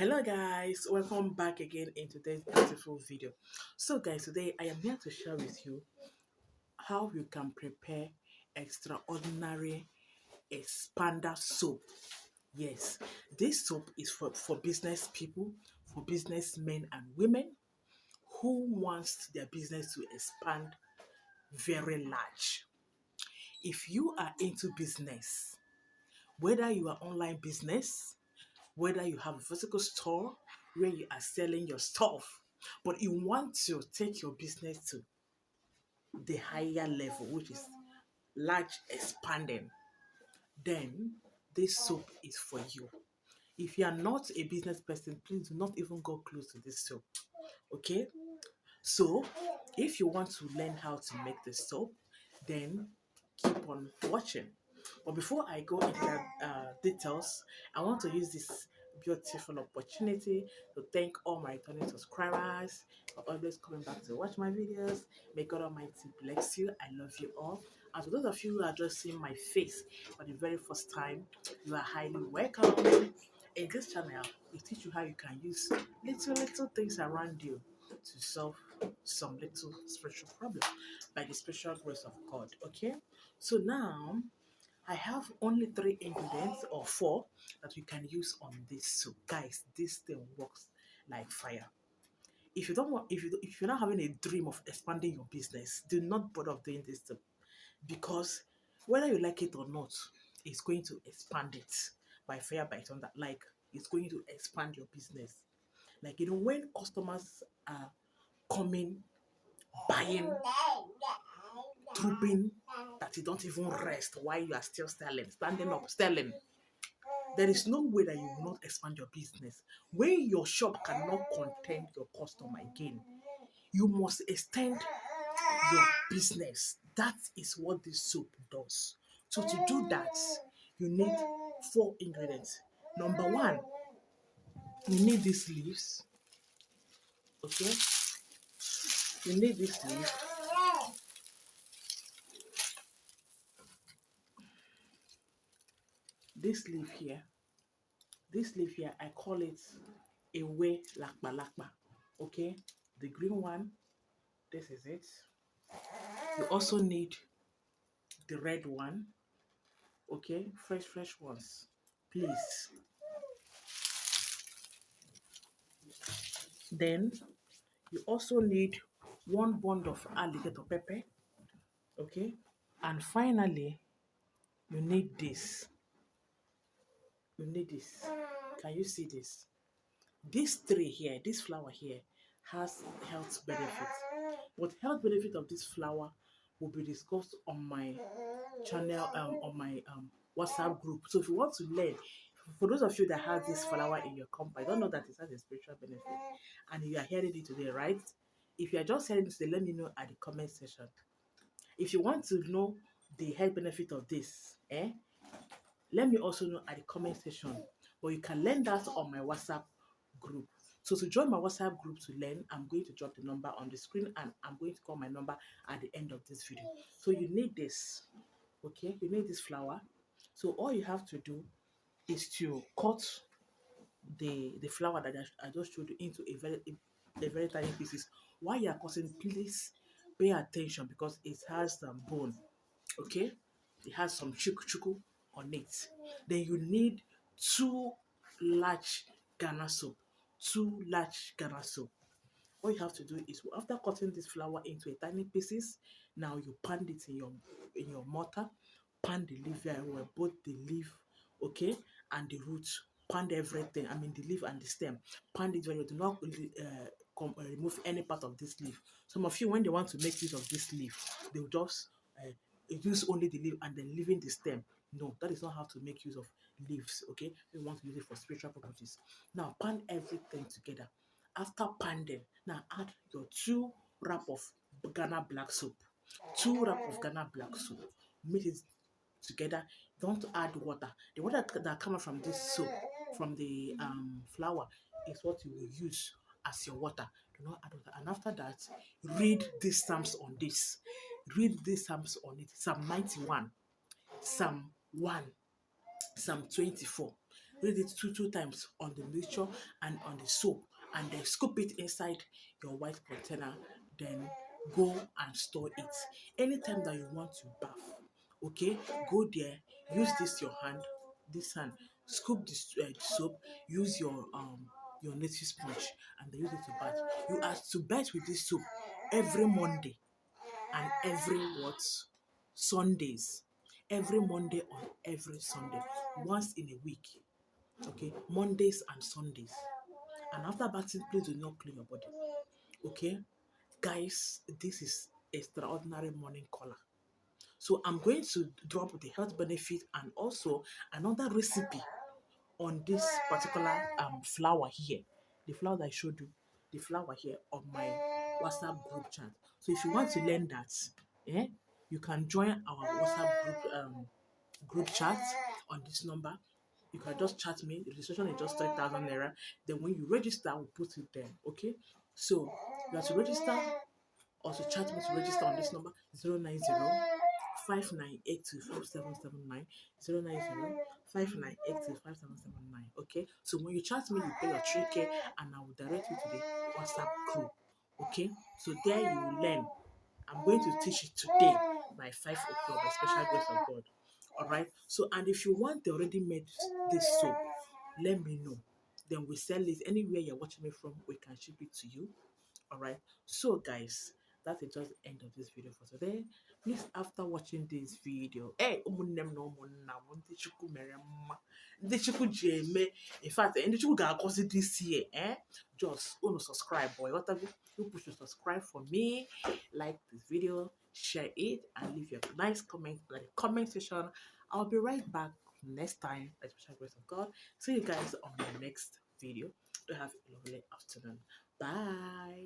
Hello guys, welcome back again in today's beautiful video. So guys, today I am here to share with you how you can prepare extraordinary expander soap. Yes, this soap is for business people, for businessmen and women who wants their business to expand very large. If you are into business, whether you are online business, whether you have a physical store where you are selling your stuff, but you want to take your business to the higher level, which is large expanding, then this soap is for you. If you are not a business person, please do not even go close to this soap. Okay? So, if you want to learn how to make this soap, then keep on watching. But before I go into the details, I want to use this beautiful opportunity to thank all my returning subscribers for always coming back to watch my videos. May God Almighty bless you. I love you all. And for those of you who are just seeing my face for the very first time, you are highly welcome. In this channel, we teach you how you can use little things around you to solve some little spiritual problem by the special grace of God. Okay, so now I have only 3 ingredients or 4 that you can use on this soup. Guys, this thing works like fire. If you don't want, if you're not having a dream of expanding your business, do not bother doing this soup, because whether you like it or not, it's going to expand it by fire by thunder. Like, it's going to expand your business. Like, when customers are coming, buying, trooping, that you don't even rest while you are still selling, standing up, selling. There is no way that you will not expand your business. When your shop cannot contain your customer again, you must extend your business. That is what this soap does. So to do that, you need 4 ingredients. Number 1, you need these leaves. Okay, you need this leaf. This leaf here, I call it Ewe Lakpa Lakpa. Okay, the green one, this is it. You also need the red one. Okay, fresh ones, please. Then you also need 1 bund of alligator pepper. Okay, and finally you need this. Can you see this? This tree here, this flower here, has health benefits. What health benefit of this flower will be discussed on my channel, on my WhatsApp group. So if you want to learn, for those of you that have this flower in your company, I don't know that it has a spiritual benefit, and you are hearing it today, right? If you are just hearing it today, let me know at the comment section. If you want to know the health benefit of this, let me also know at the comment section. But you can learn that on my WhatsApp group. So to join my WhatsApp group to learn, I'm going to drop the number on the screen, and I'm going to call my number at the end of this video. So you need this. Okay, you need this flower. So all you have to do is to cut the flower that I just showed you into a very tiny pieces. While you are cutting, please pay attention, because it has some bone. Okay, it has some chuku on it. Then you need 2 large Ghana soap. 2 large Ghana soap. All you have to do is, after cutting this flower into a tiny pieces, now you pound it in your mortar. Pound the leaf very well, both the leaf, okay, and the root. Pound everything. I mean, the leaf and the stem. Pound it very well. Do not remove any part of this leaf. Some of you, when they want to make use of this leaf, they will just use only the leaf and then leaving the stem. No, that is not how to make use of leaves. Okay, we want to use it for spiritual properties. Now pound everything together. After pounding, now add your 2 wrap of Ghana black soap. 2 wrap of Ghana black soap. Mix it together. Don't add water. The water that comes from this soap, from the flour, is what you will use as your water. Do not add water. And after that, read these psalms on this. Read these psalms on it. Psalm 91, Psalm 1, Psalm 24. read it two times on the mixture and on the soap, and then scoop it inside your white container. Then go and store it. Anytime that you want to bath, okay, go there, use this hand, scoop the soap, use your native sponge, and then use it to bath. You are to bath with this soap every Monday and every what Sundays, every Monday or every Sunday, once in a week. Okay, Mondays and Sundays. And after bathing, please do not clean your body. Okay, guys, this is extraordinary morning color. So I'm going to drop the health benefit and also another recipe on this particular flour here, the flour that I showed you, the flour here on my WhatsApp group chat. So if you want to learn that, eh, you can join our WhatsApp group chat on this number. You can just chat me. The registration is just 3,000 naira. Then when you register, we'll put it there. Okay. So you have to register or to chat me to register on this number 090 59825779 090 Okay, so when you chat me, you pay your 3K and I will direct you to the WhatsApp group. Okay, so there you will learn. I'm going to teach it today by 5 o'clock by special grace of God. All right, so and if you want the already made this soap, let me know. Then we sell it anywhere you're watching me from, we can ship it to you. All right, so guys, that is just the end of this video for today. Please, after watching this video, hey, ụmụnne na ụmụnna m ndị Chukwu mere mma, ndị Chukwu ji eme, in fact, ndị Chukwu ga-agọzi this year, just subscribe, boy. What have you push to subscribe for me, like this video, share it, and leave your nice comment in the comment section. I'll be right back next time by special grace of God. See you guys on the next video. To have a lovely afternoon. Bye.